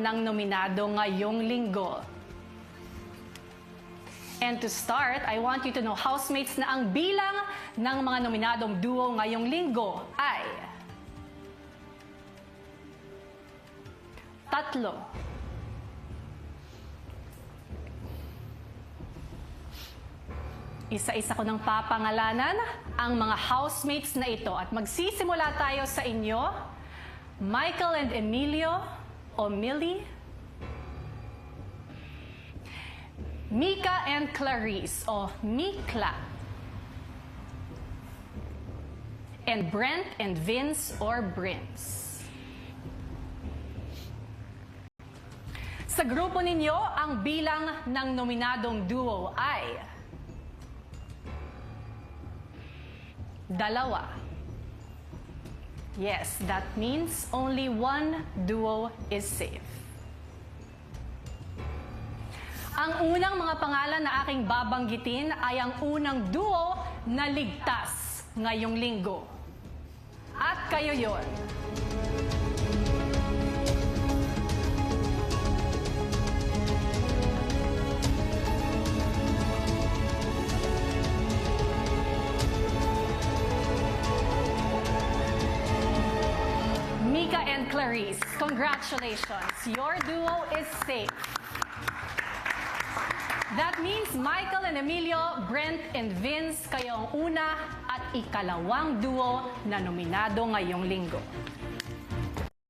ng nominado ngayong linggo. And to start, I want you to know, housemates, na ang bilang ng mga nominadong duo ngayong linggo ay 3. Isa-isa ko ng papangalanan ang mga housemates na ito at magsisimula tayo sa inyo. Michael and Emilio o Millie, Mika and Clarice o Mikla, and Brent and Vince or Brins. Sa grupo ninyo, ang bilang ng nominadong duo ay 2. Yes, that means only one duo is safe. Ang unang mga pangalan na aking babanggitin ay ang unang duo na ligtas ngayong linggo. At kayo yon. Mika and Clarice, congratulations. Your duo is safe. That means Michael and Emilio, Brent and Vince, kayo ang una at ikalawang duo na nominado ngayong linggo.